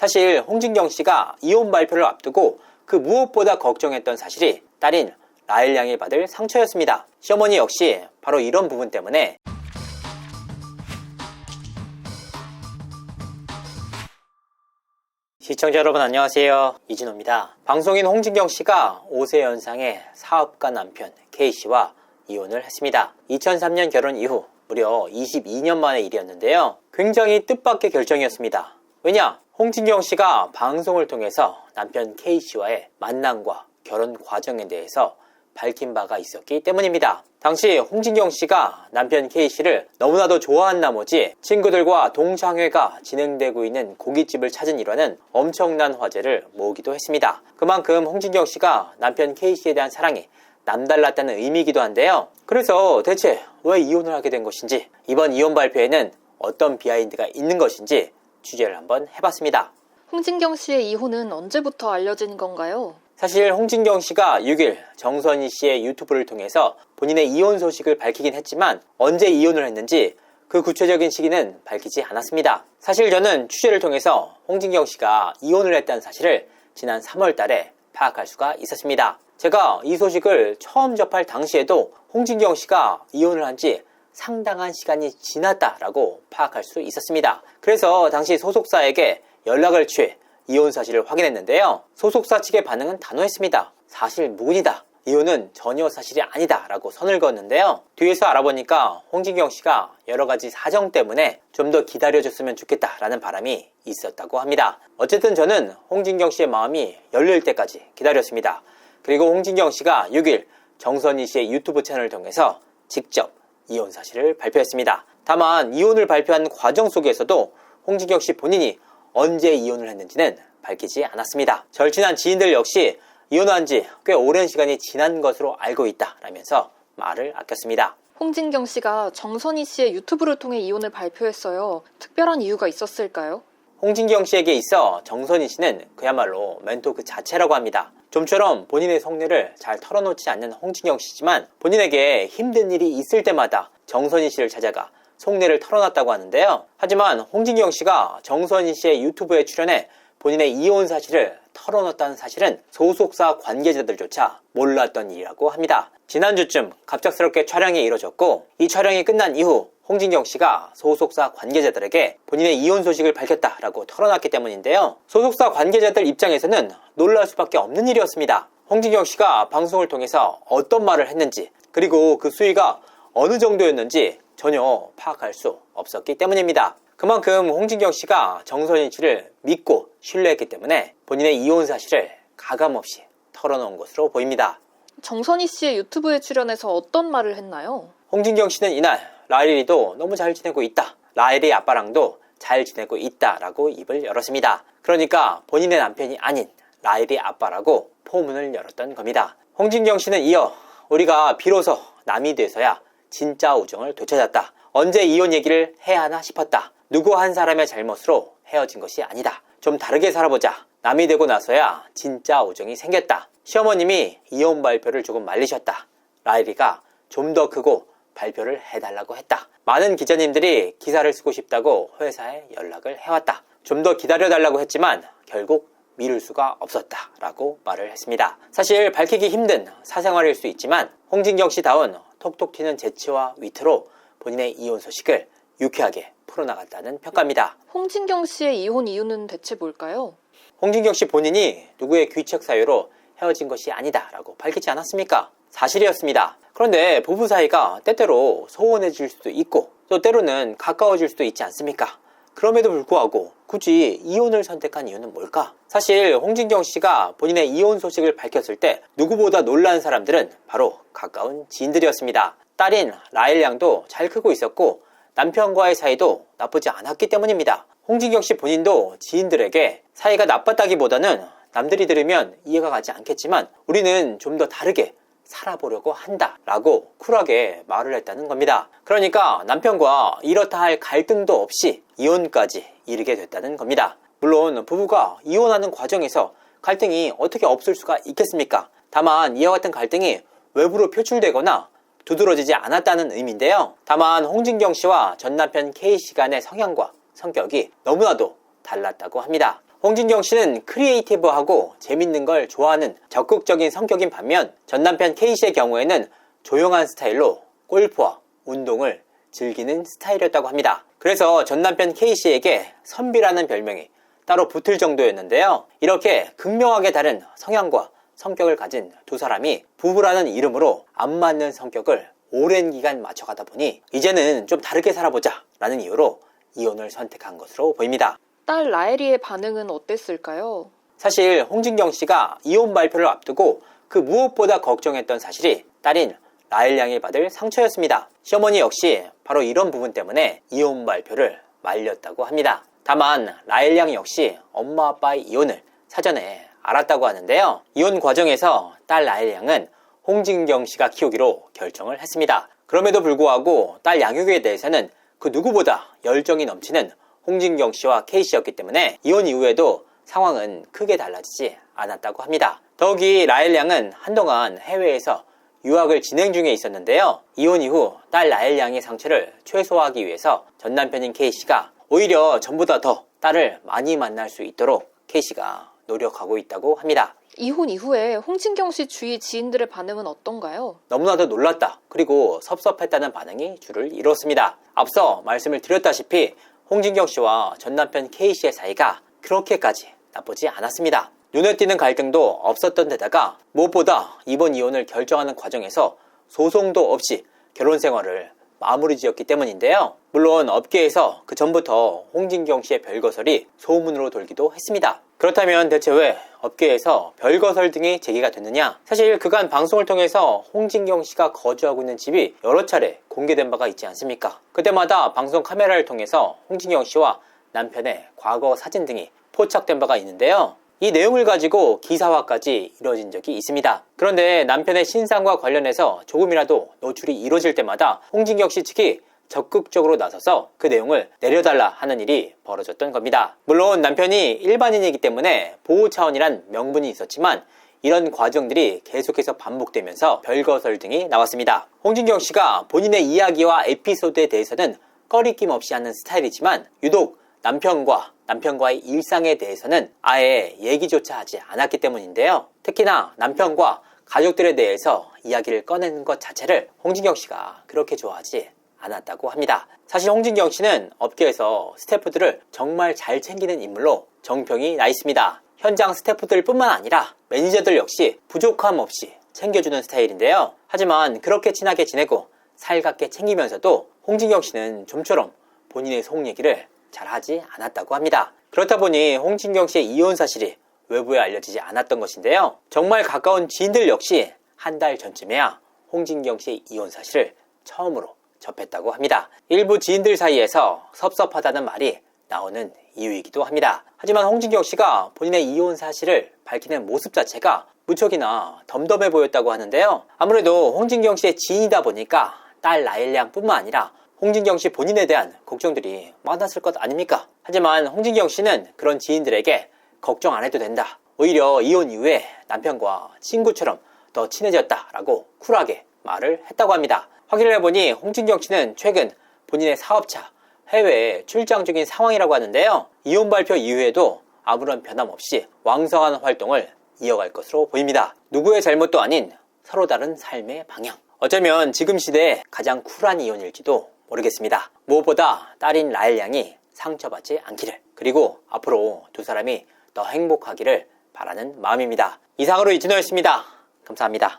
사실 홍진경 씨가 이혼 발표를 앞두고 그 무엇보다 걱정했던 사실이 딸인 라헬 양이 받을 상처였습니다. 시어머니 역시 바로 이런 부분 때문에 시청자 여러분 안녕하세요. 이진호입니다. 방송인 홍진경 씨가 5세 연상의 사업가 남편 K씨와 이혼을 했습니다. 2003년 결혼 이후 무려 22년 만의 일이었는데요. 굉장히 뜻밖의 결정이었습니다. 왜냐? 홍진경 씨가 방송을 통해서 남편 K씨와의 만남과 결혼 과정에 대해서 밝힌 바가 있었기 때문입니다. 당시 홍진경 씨가 남편 K씨를 너무나도 좋아한 나머지 친구들과 동창회가 진행되고 있는 고깃집을 찾은 일화는 엄청난 화제를 모으기도 했습니다. 그만큼 홍진경 씨가 남편 K씨에 대한 사랑이 남달랐다는 의미이기도 한데요. 그래서 대체 왜 이혼을 하게 된 것인지, 이번 이혼 발표에는 어떤 비하인드가 있는 것인지 취재를 한번 해봤습니다. 홍진경 씨의 이혼은 언제부터 알려진 건가요? 사실 홍진경 씨가 6일 정선희 씨의 유튜브를 통해서 본인의 이혼 소식을 밝히긴 했지만 언제 이혼을 했는지 그 구체적인 시기는 밝히지 않았습니다. 사실 저는 취재를 통해서 홍진경 씨가 이혼을 했다는 사실을 지난 3월 달에 파악할 수가 있었습니다. 제가 이 소식을 처음 접할 당시에도 홍진경 씨가 이혼을 한 지 상당한 시간이 지났다라고 파악할 수 있었습니다. 그래서 당시 소속사에게 연락을 취해 이혼 사실을 확인했는데요. 소속사 측의 반응은 단호했습니다. 사실 무근이다. 이혼은 전혀 사실이 아니다 라고 선을 그었는데요. 뒤에서 알아보니까 홍진경 씨가 여러가지 사정 때문에 좀 더 기다려줬으면 좋겠다 라는 바람이 있었다고 합니다. 어쨌든 저는 홍진경 씨의 마음이 열릴 때까지 기다렸습니다. 그리고 홍진경 씨가 6일 정선희 씨의 유튜브 채널을 통해서 직접 이혼 사실을 발표했습니다. 다만 이혼을 발표한 과정 속에서도 홍진경 씨 본인이 언제 이혼을 했는지는 밝히지 않았습니다. 절친한 지인들 역시 이혼한 지 꽤 오랜 시간이 지난 것으로 알고 있다 라면서 말을 아꼈습니다. 홍진경 씨가 정선희 씨의 유튜브를 통해 이혼을 발표했어요. 특별한 이유가 있었을까요? 홍진경 씨에게 있어 정선희 씨는 그야말로 멘토 그 자체라고 합니다. 좀처럼 본인의 속내를 잘 털어놓지 않는 홍진경 씨지만 본인에게 힘든 일이 있을 때마다 정선희 씨를 찾아가 속내를 털어놨다고 하는데요. 하지만 홍진경 씨가 정선희 씨의 유튜브에 출연해 본인의 이혼 사실을 털어놓았다는 사실은 소속사 관계자들조차 몰랐던 일이라고 합니다. 지난주쯤 갑작스럽게 촬영이 이뤄졌고 이 촬영이 끝난 이후 홍진경 씨가 소속사 관계자들에게 본인의 이혼 소식을 밝혔다라고 털어놨기 때문인데요. 소속사 관계자들 입장에서는 놀랄 수밖에 없는 일이었습니다. 홍진경 씨가 방송을 통해서 어떤 말을 했는지, 그리고 그 수위가 어느 정도였는지 전혀 파악할 수 없었기 때문입니다. 그만큼 홍진경 씨가 정선희 씨를 믿고 신뢰했기 때문에 본인의 이혼 사실을 가감없이 털어놓은 것으로 보입니다. 정선희 씨의 유튜브에 출연해서 어떤 말을 했나요? 홍진경 씨는 이날 라헬이도 너무 잘 지내고 있다, 라헬이 아빠랑도 잘 지내고 있다 라고 입을 열었습니다. 그러니까 본인의 남편이 아닌 라헬이 아빠라고 포문을 열었던 겁니다. 홍진경 씨는 이어 우리가 비로소 남이 돼서야 진짜 우정을 되찾았다. 언제 이혼 얘기를 해야 하나 싶었다. 누구 한 사람의 잘못으로 헤어진 것이 아니다. 좀 다르게 살아보자. 남이 되고 나서야 진짜 우정이 생겼다. 시어머님이 이혼 발표를 조금 말리셨다. 라헬이가 좀 더 크고 발표를 해달라고 했다. 많은 기자님들이 기사를 쓰고 싶다고 회사에 연락을 해왔다. 좀 더 기다려달라고 했지만 결국 미룰 수가 없었다 라고 말을 했습니다. 사실 밝히기 힘든 사생활일 수 있지만 홍진경 씨다운 톡톡 튀는 재치와 위트로 본인의 이혼 소식을 유쾌하게 풀어나갔다는 평가입니다. 홍진경 씨의 이혼 이유는 대체 뭘까요? 홍진경 씨 본인이 누구의 귀책 사유로 헤어진 것이 아니다 라고 밝히지 않았습니까? 사실이었습니다. 그런데 부부 사이가 때때로 소원해질 수도 있고 또 때로는 가까워질 수도 있지 않습니까? 그럼에도 불구하고 굳이 이혼을 선택한 이유는 뭘까? 사실 홍진경 씨가 본인의 이혼 소식을 밝혔을 때 누구보다 놀란 사람들은 바로 가까운 지인들이었습니다. 딸인 라헬 양도 잘 크고 있었고 남편과의 사이도 나쁘지 않았기 때문입니다. 홍진경 씨 본인도 지인들에게 사이가 나빴다기보다는 남들이 들으면 이해가 가지 않겠지만 우리는 좀 더 다르게 살아보려고 한다 라고 쿨하게 말을 했다는 겁니다. 그러니까 남편과 이렇다 할 갈등도 없이 이혼까지 이르게 됐다는 겁니다. 물론 부부가 이혼하는 과정에서 갈등이 어떻게 없을 수가 있겠습니까? 다만 이와 같은 갈등이 외부로 표출되거나 두드러지지 않았다는 의미인데요. 다만 홍진경 씨와 전 남편 K씨 간의 성향과 성격이 너무나도 달랐다고 합니다. 홍진경 씨는 크리에이티브하고 재밌는 걸 좋아하는 적극적인 성격인 반면 전 남편 K씨의 경우에는 조용한 스타일로 골프와 운동을 즐기는 스타일이었다고 합니다. 그래서 전 남편 K씨에게 선비라는 별명이 따로 붙을 정도였는데요. 이렇게 극명하게 다른 성향과 성격을 가진 두 사람이 부부라는 이름으로 안 맞는 성격을 오랜 기간 맞춰가다 보니 이제는 좀 다르게 살아보자 라는 이유로 이혼을 선택한 것으로 보입니다. 딸 라엘이의 반응은 어땠을까요? 사실 홍진경 씨가 이혼 발표를 앞두고 그 무엇보다 걱정했던 사실이 딸인 라엘 양이 받을 상처였습니다. 시어머니 역시 바로 이런 부분 때문에 이혼 발표를 말렸다고 합니다. 다만 라엘 양 역시 엄마 아빠의 이혼을 사전에 알았다고 하는데요. 이혼 과정에서 딸 라엘 양은 홍진경 씨가 키우기로 결정을 했습니다. 그럼에도 불구하고 딸 양육에 대해서는 그 누구보다 열정이 넘치는 홍진경 씨와 K 씨였기 때문에 이혼 이후에도 상황은 크게 달라지지 않았다고 합니다. 더욱이 라엘 양은 한동안 해외에서 유학을 진행 중에 있었는데요. 이혼 이후 딸 라엘 양의 상처를 최소화하기 위해서 전 남편인 K 씨가 오히려 전보다 더 딸을 많이 만날 수 있도록 K 씨가 노력하고 있다고 합니다. 이혼 이후에 홍진경 씨 주위 지인들의 반응은 어떤가요? 너무나도 놀랐다. 그리고 섭섭했다는 반응이 줄을 이뤘습니다. 앞서 말씀을 드렸다시피 홍진경 씨와 전 남편 K 씨의 사이가 그렇게까지 나쁘지 않았습니다. 눈에 띄는 갈등도 없었던 데다가 무엇보다 이번 이혼을 결정하는 과정에서 소송도 없이 결혼 생활을 마무리 지었기 때문인데요. 물론 업계에서 그 전부터 홍진경 씨의 별거설이 소문으로 돌기도 했습니다. 그렇다면 대체 왜 업계에서 별거설 등이 제기가 됐느냐? 사실 그간 방송을 통해서 홍진경 씨가 거주하고 있는 집이 여러 차례 공개된 바가 있지 않습니까? 그때마다 방송 카메라를 통해서 홍진경 씨와 남편의 과거 사진 등이 포착된 바가 있는데요. 이 내용을 가지고 기사화까지 이뤄진 적이 있습니다. 그런데 남편의 신상과 관련해서 조금이라도 노출이 이뤄질 때마다 홍진경 씨 측이 적극적으로 나서서 그 내용을 내려달라 하는 일이 벌어졌던 겁니다. 물론 남편이 일반인이기 때문에 보호 차원이란 명분이 있었지만 이런 과정들이 계속해서 반복되면서 별거설 등이 나왔습니다. 홍진경 씨가 본인의 이야기와 에피소드에 대해서는 꺼리낌 없이 하는 스타일이지만 유독 남편과의 일상에 대해서는 아예 얘기조차 하지 않았기 때문인데요. 특히나 남편과 가족들에 대해서 이야기를 꺼내는 것 자체를 홍진경 씨가 그렇게 좋아하지 않았다고 합니다. 사실 홍진경 씨는 업계에서 스태프들을 정말 잘 챙기는 인물로 정평이 나 있습니다. 현장 스태프들 뿐만 아니라 매니저들 역시 부족함 없이 챙겨주는 스타일인데요. 하지만 그렇게 친하게 지내고 살갑게 챙기면서도 홍진경 씨는 좀처럼 본인의 속 얘기를 잘 하지 않았다고 합니다. 그렇다 보니 홍진경 씨의 이혼 사실이 외부에 알려지지 않았던 것인데요. 정말 가까운 지인들 역시 한 달 전쯤에야 홍진경 씨의 이혼 사실을 처음으로 접했다고 합니다. 일부 지인들 사이에서 섭섭하다는 말이 나오는 이유이기도 합니다. 하지만 홍진경 씨가 본인의 이혼 사실을 밝히는 모습 자체가 무척이나 덤덤해 보였다고 하는데요. 아무래도 홍진경 씨의 지인이다 보니까 딸 라엘 양 뿐만 아니라 홍진경 씨 본인에 대한 걱정들이 많았을 것 아닙니까? 하지만 홍진경 씨는 그런 지인들에게 걱정 안 해도 된다. 오히려 이혼 이후에 남편과 친구처럼 더 친해졌다라고 쿨하게 말을 했다고 합니다. 확인을 해보니 홍진경 씨는 최근 본인의 사업차 해외에 출장 중인 상황이라고 하는데요. 이혼 발표 이후에도 아무런 변함 없이 왕성한 활동을 이어갈 것으로 보입니다. 누구의 잘못도 아닌 서로 다른 삶의 방향. 어쩌면 지금 시대에 가장 쿨한 이혼일지도 모르겠습니다. 무엇보다 딸인 라엘 양이 상처받지 않기를, 그리고 앞으로 두 사람이 더 행복하기를 바라는 마음입니다. 이상으로 이진호였습니다. 감사합니다.